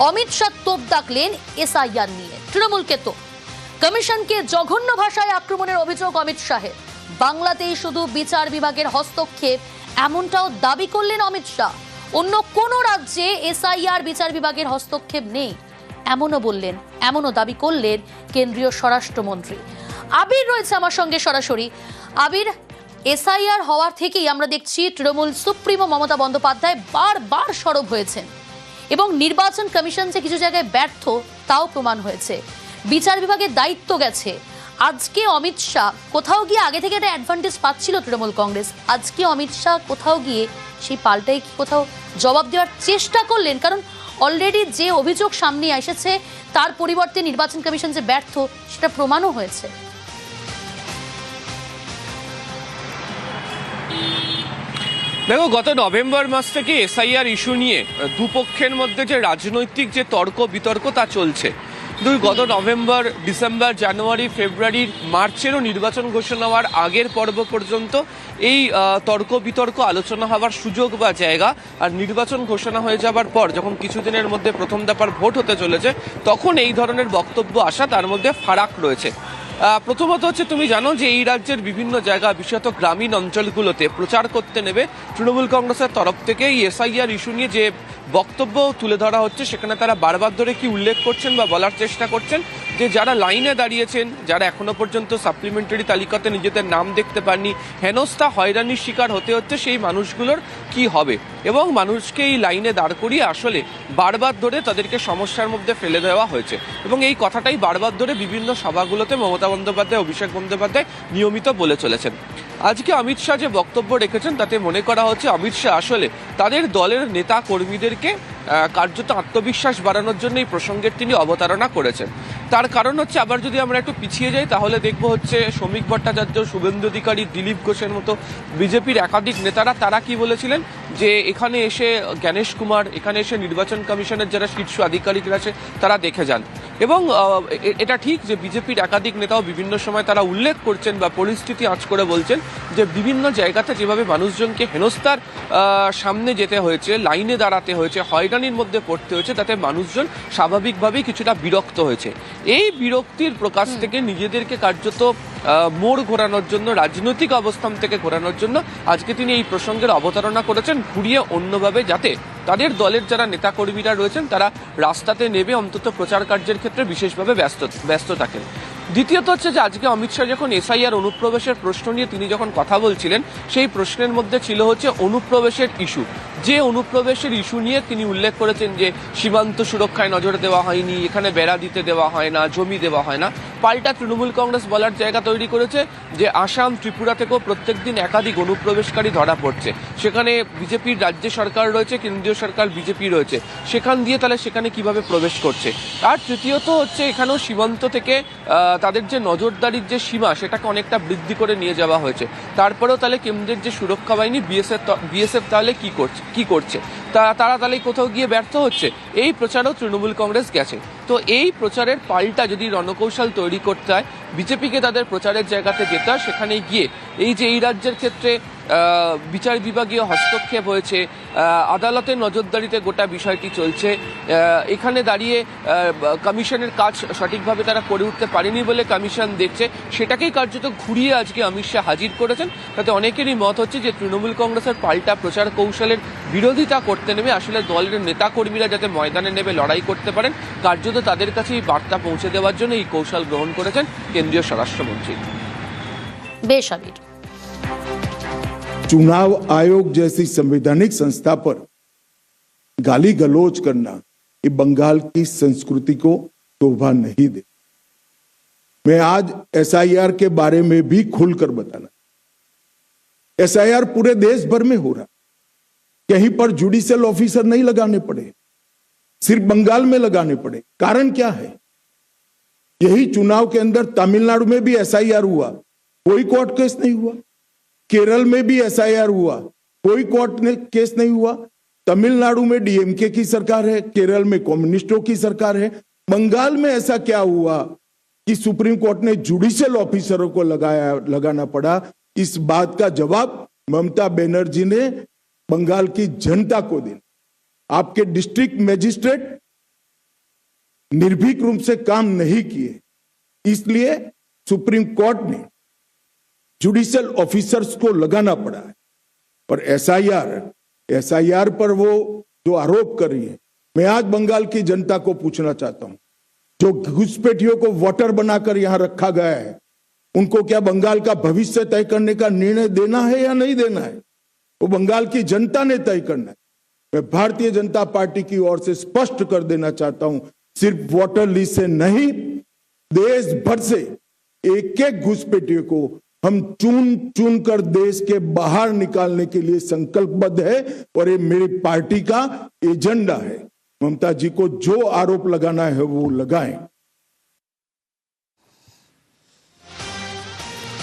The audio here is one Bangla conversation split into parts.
অমিত শাহ তোপ দাগলেন এসআইআর নিয়ে, তৃণমূলকে তোপ। কমিশনকে জঘন্য ভাষায় আক্রমণের অভিযোগ অমিত শাহের। বাংলাতেই শুধু বিচার বিভাগের হস্তক্ষেপ, এমনটাও দাবি করলেন অমিত শাহ। অন্য কোন রাজ্যে এসআইআর বিচার বিভাগের হস্তক্ষেপ নেই এমনও বললেন, এমনও দাবি করলেন কেন্দ্রীয় স্বরাষ্ট্রমন্ত্রী। আবির রয়েছে আমার সঙ্গে সরাসরি। আবির, এসআইআর হওয়ার থেকেই আমরা দেখছি তৃণমূল সুপ্রিমো মমতা বন্দ্যোপাধ্যায় বারবার সরব হয়েছেন এবং নির্বাচন কমিশন যে কিছু জায়গায় ব্যর্থ তাও প্রমাণ হয়েছে। বিচার বিভাগের দায়িত্ব গেছে। আজকে অমিত শাহ কোথাও গিয়ে, আগে থেকে একটা অ্যাডভান্টেজ পাচ্ছিল তৃণমূল কংগ্রেস, আজকে অমিত শাহ কোথাও গিয়ে সেই পাল্টাই কি কোথাও জবাব দেওয়ার চেষ্টা করলেন? কারণ অলরেডি যে অভিযোগ সামনে এসেছে তার পরিবর্তে নির্বাচন কমিশন যে ব্যর্থ সেটা প্রমাণও হয়েছে। দেখো, গত নভেম্বর মাস থেকে এসআইআর ইস্যু নিয়ে দুপক্ষের মধ্যে যে রাজনৈতিক যে তর্ক বিতর্ক তা চলছে। গত নভেম্বর, ডিসেম্বর, জানুয়ারি, ফেব্রুয়ারির, মার্চেরও নির্বাচন ঘোষণা হওয়ার আগের পর্ব পর্যন্ত এই তর্ক বিতর্ক আলোচনা হওয়ার সুযোগ বা জায়গা। আর নির্বাচন ঘোষণা হয়ে যাবার পর যখন কিছুদিনের মধ্যে প্রথম দফার ভোট হতে চলেছে তখন এই ধরনের বক্তব্য আসা, তার মধ্যে ফারাক রয়েছে। প্রথমত হচ্ছে, তুমি জানো যে এই রাজ্যের বিভিন্ন জায়গা, বিশেষত গ্রামীণ অঞ্চলগুলোতে প্রচার করতে নেবে তৃণমূল কংগ্রেসের তরফ থেকে এই এসআইআর ইস্যু নিয়ে যে বক্তব্য তুলে ধরা হচ্ছে, সেখানে তারা বারবার ধরে কি উল্লেখ করছেন বা বলার চেষ্টা করছেন যে যারা লাইনে দাঁড়িয়েছেন, যারা এখনো পর্যন্ত সাপ্লিমেন্টারি তালিকাতে নিজেদের নাম দেখতে পাননি, হেনস্থা হয়রানির শিকার হতে হচ্ছে, সেই মানুষগুলোর কি হবে। এবং মানুষকে এই লাইনে দাঁড় করিয়ে আসলে বারবার ধরে তাদেরকে সমস্যার মধ্যে ফেলে দেওয়া হয়েছে। এবং এই কথাটাই বারবার ধরে বিভিন্ন সভাগুলোতে মমতা বন্দ্যোপাধ্যায়, অভিষেক বন্দ্যোপাধ্যায় নিয়মিত বলে চলেছেন। আজকে অমিত শাহ যে বক্তব্য রেখেছেন তাতে মনে করা হচ্ছে অমিত শাহ আসলে তাদের দলের নেতা কর্মীদেরকে কার্যত আত্মবিশ্বাস বাড়ানোর জন্য এই প্রসঙ্গের তিনি অবতারণা করেছেন। তার কারণ হচ্ছে, আবার যদি আমরা একটু পিছিয়ে যাই তাহলে দেখবো হচ্ছে শ্রমিক ভট্টাচার্য, শুভেন্দু অধিকারী, দিলীপ ঘোষের মতো বিজেপির একাধিক নেতারা তারা কি বলেছিলেন যে এখানে এসে জ্ঞানেশ কুমার, এখানে এসে নির্বাচন কমিশনের যারা শীর্ষ আধিকারিকরা আছে তারা দেখে যান। এবং এটা ঠিক যে বিজেপির একাধিক নেতাও বিভিন্ন সময় তারা উল্লেখ করছেন বা পরিস্থিতি আঁচ করে বলছেন যে বিভিন্ন জায়গাতে যেভাবে মানুষজনকে হেনস্থার সামনে যেতে হয়েছে, লাইনে দাঁড়াতে হয়েছে, হয়রানির মধ্যে পড়তে হয়েছে, তাতে মানুষজন স্বাভাবিকভাবেই কিছুটা বিরক্ত হয়েছে। এই বিরক্তির প্রকাশ থেকে নিজেদেরকে কার্যত মোড় ঘোরানোর জন্য, রাজনৈতিক অবস্থান থেকে ঘোরানোর জন্য আজকে তিনি এই প্রসঙ্গের অবতারণা করেছেন, ঘুরিয়ে অন্যভাবে, যাতে তাদের দলের যারা নেতাকর্মীরা রয়েছেন তারা রাস্তাতে নেমে অন্তত প্রচার কার্যের ক্ষেত্রে বিশেষভাবে ব্যস্ত থাকেন। দ্বিতীয়ত হচ্ছে যে আজকে অমিত শাহ যখন এসআইআর অনুপ্রবেশের প্রশ্ন নিয়ে তিনি যখন কথা বলছিলেন, সেই প্রশ্নের মধ্যে ছিল হচ্ছে অনুপ্রবেশের ইস্যু। যে অনুপ্রবেশের ইস্যু নিয়ে তিনি উল্লেখ করেছেন যে সীমান্ত সুরক্ষায় নজর দেওয়া হয়নি, এখানে বেড়া দিতে দেওয়া হয় না, জমি দেওয়া হয় না। পাল্টা তৃণমূল কংগ্রেস বলার জায়গা তৈরি করেছে যে আসাম, ত্রিপুরা থেকেও প্রত্যেকদিন একাধিক অনুপ্রবেশকারী ধরা পড়ছে। সেখানে বিজেপির রাজ্য সরকার রয়েছে, কেন্দ্রীয় সরকার বিজেপি রয়েছে, সেখান দিয়ে তাহলে সেখানে কিভাবে প্রবেশ করছে। আর তৃতীয়ত হচ্ছে, এখানেও সীমান্ত থেকে তাদের যে নজরদারির যে সীমা সেটাকে অনেকটা বৃদ্ধি করে নিয়ে যাওয়া হয়েছে। তারপরেও তাহলে কেন্দ্রের যে সুরক্ষা বাহিনী বিএসএফ তাহলে কি করছে, তারা তাহলে কোথাও গিয়ে ব্যর্থ হচ্ছে। এই প্রচারও তৃণমূল কংগ্রেস গেছে। তো এই প্রচারের পাল্টা যদি রণকৌশল তৈরি করতে হয়, বিজেপিকে তাদের প্রচারের জায়গাতে যেতে হয়, সেখানে গিয়ে এই যে এই রাজ্যের ক্ষেত্রে বিচার বিভাগীয় হস্তক্ষেপ হয়েছে, আদালতের নজরদারিতে গোটা বিষয়টি চলছে, এখানে দাঁড়িয়ে কমিশনের কাজ সঠিকভাবে তারা করে উঠতে পারেনি বলে কমিশন দেখছে, সেটাকেই কার্যত ঘুরিয়ে আজকে অমিত শাহ হাজির করেছেন। তাতে অনেকেরই মত হচ্ছে যে তৃণমূল কংগ্রেসের পাল্টা প্রচার কৌশলের বিরোধিতা করতে নেমে আসলে দলের নেতাকর্মীরা যাতে ময়দানে নেমে লড়াই করতে পারেন, কার্যত তাদের কাছে এই বার্তা পৌঁছে দেওয়ার জন্য এই কৌশল গ্রহণ করেছেন কেন্দ্রীয় স্বরাষ্ট্রমন্ত্রী। বেশ আবির। चुनाव आयोग जैसी संवैधानिक संस्था पर गाली गलौज करना ये बंगाल की संस्कृति को शोभा नहीं दे। मैं आज एसआईआर के बारे में भी खुलकर बताना, एसआईआर पूरे देश भर में हो रहा, कहीं पर जुडिशियल ऑफिसर नहीं लगाने पड़े, सिर्फ बंगाल में लगाने पड़े। कारण क्या है? यही चुनाव के अंदर तमिलनाडु में भी एसआईआर हुआ, कोई कोर्ट केस नहीं हुआ। केरल में भी एसआईआर हुआ, कोई कोर्ट ने केस नहीं हुआ। तमिलनाडु में डीएमके की सरकार है, केरल में कम्युनिस्टों की सरकार है। बंगाल में ऐसा क्या हुआ कि सुप्रीम कोर्ट ने जुडिशियल ऑफिसरों को लगाना पड़ा? इस बात का जवाब ममता बनर्जी ने बंगाल की जनता को देना। आपके डिस्ट्रिक्ट मजिस्ट्रेट निर्भीक रूप से काम नहीं किए, इसलिए सुप्रीम कोर्ट ने जुडिशियल ऑफिसर्स को लगाना पड़ा है। और एसआईआर पर वो जो आरोप कर रही है, मैं आज बंगाल की जनता को पूछना चाहता हूं, जो घुसपैठियों को वोटर बनाकर यहां रखा गया है, उनको क्या बंगाल का भविष्य तय करने का निर्णय देना है या नहीं देना है? वो बंगाल की जनता ने तय करना है। मैं भारतीय जनता पार्टी की ओर से स्पष्ट कर देना चाहता हूं, सिर्फ वोटर लिस्ट से नहीं, देश भर से एक एक घुसपैठियों को हम चुन कर देश के बाहर निकालने के लिए संकल्पबद्ध है और ये मेरी पार्टी का एजेंडा है। ममता जी को जो आरोप लगाना है वो लगाएं।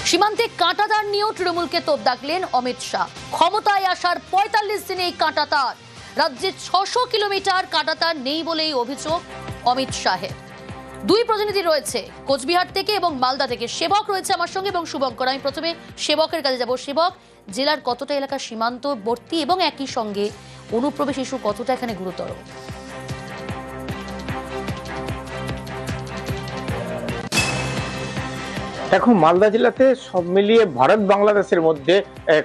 সীমান্তে কাঁটাতার নিয়েও তৃণমূলকে তোপ দাগলেন অমিত শাহ। ক্ষমতায় আসার ৪৫ দিনেই কাঁটাতার, রাজ্যে ৬০০ কিলোমিটার কাঁটাতার নেই বলেই অভিযোগ অমিত শাহের। দুই প্রতিনিধি রয়েছে কোচবিহার থেকে এবং মালদা থেকে। সেবক রয়েছে আমার সঙ্গে এবং শুভঙ্কর। আমি প্রথমে সেবকের কাছে যাব। সেবক, জেলার কতটা এলাকা সীমান্তবর্তী এবং একই সঙ্গে অনুপ্রবেশ ইস্যু কতটা এখানে গুরুতর? দেখো, মালদা জেলাতে সব মিলিয়ে ভারত বাংলাদেশের মধ্যে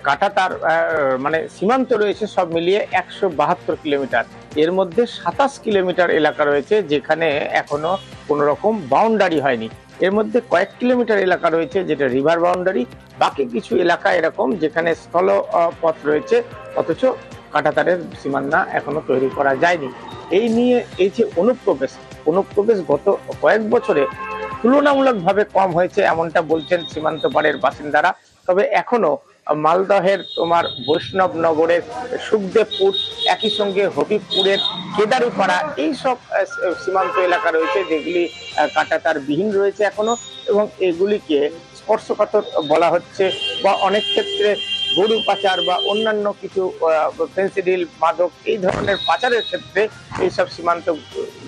কাঁটাতার মানে সীমান্ত রয়েছে সব মিলিয়ে ১৭২ কিলোমিটার। এর মধ্যে ২৭ কিলোমিটার এলাকা রয়েছে যেখানে এখনো কোনো রকম বাউন্ডারি হয়নি। এর মধ্যে কয়েক কিলোমিটার এলাকা রয়েছে যেটা রিভার বাউন্ডারি, বাকি কিছু এলাকা এরকম যেখানে স্থল পথ রয়েছে, অথচ কাঁটাতারের সীমানা এখনো তৈরি করা যায়নি। এই নিয়ে এই যে অনুপ্রবেশ গত কয়েক বছরে তুলনামূলকভাবে কম হয়েছে এমনটা বলছেন সীমান্ত পাড়ের বাসিন্দারা। তবে এখনো মালদহের তোমার বৈষ্ণবনগরের সুখদেবপুর, একই সঙ্গে হবিবপুরের কেদারুপাড়া, এইসব সীমান্ত এলাকা রয়েছে যেগুলি কাঁটাতার বিহীন রয়েছে এখনো, এবং এগুলিকে স্পর্শকাতর বলা হচ্ছে বা অনেক ক্ষেত্রে গরু পাচার বা অন্যান্য কিছু ফেন্সিডিল, মাদক এই ধরনের পাচারের ক্ষেত্রে এইসব সীমান্ত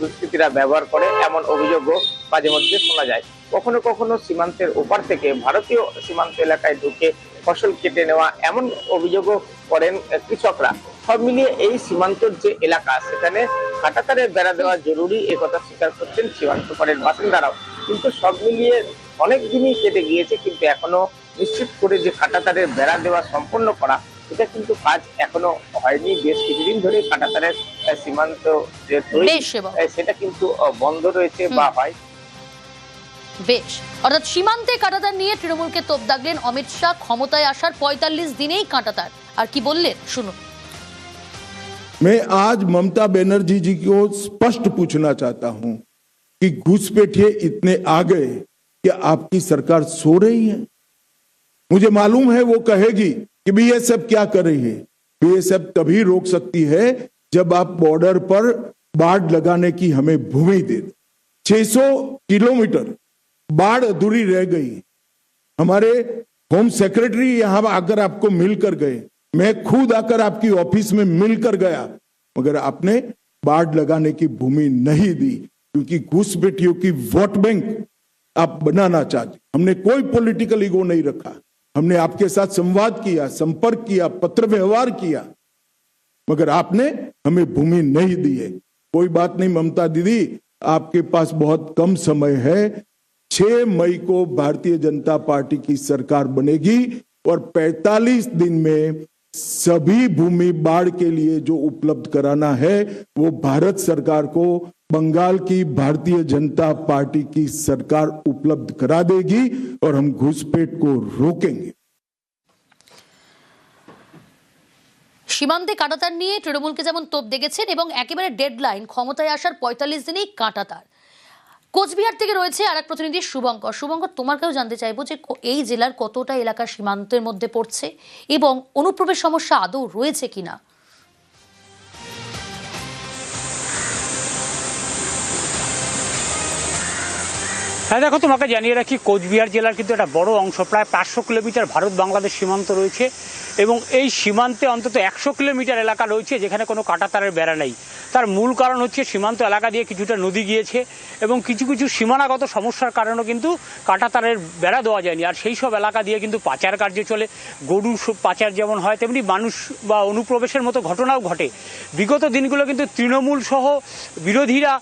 দুষ্কৃতীরা ব্যবহার করে, এমন অভিযোগও মাঝে মধ্যে শোনা যায়। কখনো কখনো সীমান্তের ওপার থেকে ভারতীয় সীমান্ত এলাকায় ঢুকে ফসল কেটে নেওয়া, এমন অভিযোগও করেন কৃষকরা। সব মিলিয়ে এই সীমান্তর যে এলাকা সেখানে কাঁটাতারের বেড়া দেওয়া জরুরি, এ কথা স্বীকার করছেন সীমান্ত পাড়ের বাসিন্দারাও। কিন্তু সব মিলিয়ে অনেক দিনই কেটে গিয়েছে, কিন্তু এখনো নিশ্চিত করে যে কাঁটাতারের বেড়া দেওয়া সম্পন্ন করা, এটা কিন্তু কাজ এখনো হয়নি। বেশ কিছুদিন ধরে কাঁটাতারের সীমান্ত যে তৈরি সেটা কিন্তু বন্ধ রয়েছে বা হয়। বেশ, অর্থাৎ সীমান্তে কাঁটাতার নিয়ে তৃণমূলকে তোপ দাগলেন অমিত শাহ। ক্ষমতায় আসার ৪৫ দিনেই কাঁটাতার। আর কি বললেন শুনুন। मैं आज ममता बनर्जी जी को स्पष्ट पूछना चाहता हूं कि घुसपैठिए इतने आ गए कि आपकी सरकार सो रही है? मुझे मालूम है वो कहेगी कि बीएसएफ क्या कर रही है। बीएसएफ तभी रोक सकती है जब आप बॉर्डर पर बाढ़ लगाने की हमें भूमि दे। 600 किलोमीटर बाढ़ अधूरी रह गई। हमारे होम सेक्रेटरी यहां आकर आपको मिलकर गए, मैं खुद आकर आपकी ऑफिस में मिलकर गया, मगर आपने बाढ़ लगाने की भूमि नहीं दी, क्योंकि घुसपैठियों की वोट बैंक आप बनाना चाहते। हमने कोई पॉलिटिकल ईगो नहीं रखा, हमने आपके साथ संवाद किया, संपर्क किया, पत्र व्यवहार किया, मगर आपने हमें भूमि नहीं दी है। कोई बात नहीं ममता दीदी, आपके पास बहुत कम समय है। 6 मई को भारतीय जनता पार्टी की सरकार बनेगी और 45 दिन में सभी भूमि बाढ़ के लिए जो उपलब्ध कराना है वो भारत सरकार को बंगाल की भारतीय जनता पार्टी की सरकार उपलब्ध करा देगी और हम घुसपैठ को रोकेंगे। সীমান্তে কাঁটাতার নিয়ে তৃণমূলকে যেমন তোপ দেখেছেন এবং একেবারে ডেডলাইন ক্ষমতায় আসার ৪৫ দিনেই কাঁটাতার। কোচবিহার থেকে রয়েছে আর এক প্রতিনিধি শুভঙ্কর। শুভঙ্কর, তোমার কাছেও জানতে চাইবো যে এই জেলার কতটা এলাকা সীমান্তের মধ্যে পড়ছে এবং অনুপ্রবেশ সমস্যা আদৌ রয়েছে কিনা। হ্যাঁ দেখো, তোমাকে জানিয়ে রাখি কোচবিহার জেলার কিন্তু একটা বড় অংশ, প্রায় 500 কিলোমিটার ভারত বাংলাদেশ সীমান্ত রয়েছে এবং এই সীমান্তে অন্তত 100 কিলোমিটার এলাকা রয়েছে যেখানে কোনো কাঁটাতারের বেড়া নেই। তার মূল কারণ হচ্ছে সীমান্ত এলাকা দিয়ে কিছুটা নদী গিয়েছে এবং কিছু কিছু সীমানাগত সমস্যার কারণেও কিন্তু কাঁটাতারের বেড়া দেওয়া যায়নি। আর সেই সব এলাকা দিয়ে কিন্তু পাচার কার্য চলে, গরু পাচার যেমন হয় তেমনি মানুষ বা অনুপ্রবেশের মতো ঘটনাও ঘটে। বিগত দিনগুলো কিন্তু তৃণমূল সহ বিরোধীরা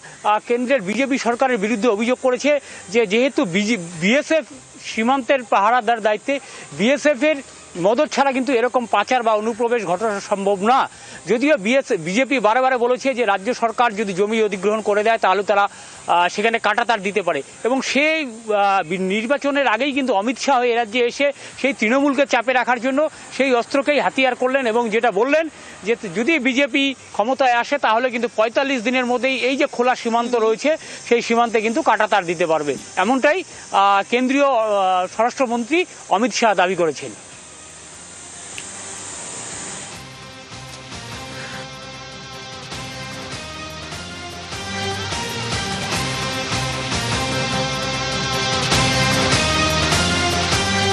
কেন্দ্রের বিজেপি সরকারের বিরুদ্ধে অভিযোগ করেছে যে যেহেতু বিএসএফ সীমান্তের পাহারাদার দায়িত্বে, বিএসএফের মদত ছাড়া কিন্তু এরকম পাচার বা অনুপ্রবেশ ঘটানো সম্ভব না। যদিও বিজেপি বারে বলেছে যে রাজ্য সরকার যদি জমি অধিগ্রহণ করে দেয় তাহলে তারা সেখানে কাঁটাতার দিতে পারে এবং সেই নির্বাচনের আগেই কিন্তু অমিত শাহ এ রাজ্যে এসে সেই তৃণমূলকে চাপে রাখার জন্য সেই অস্ত্রকেই হাতিয়ার করলেন এবং যেটা বললেন যে যদি বিজেপি ক্ষমতায় আসে তাহলে কিন্তু 45 দিনের মধ্যেই এই যে খোলা সীমান্ত রয়েছে সেই সীমান্তে কিন্তু কাঁটাতার দিতে পারবে, এমনটাই কেন্দ্রীয় স্বরাষ্ট্রমন্ত্রী অমিত শাহ দাবি করেছেন।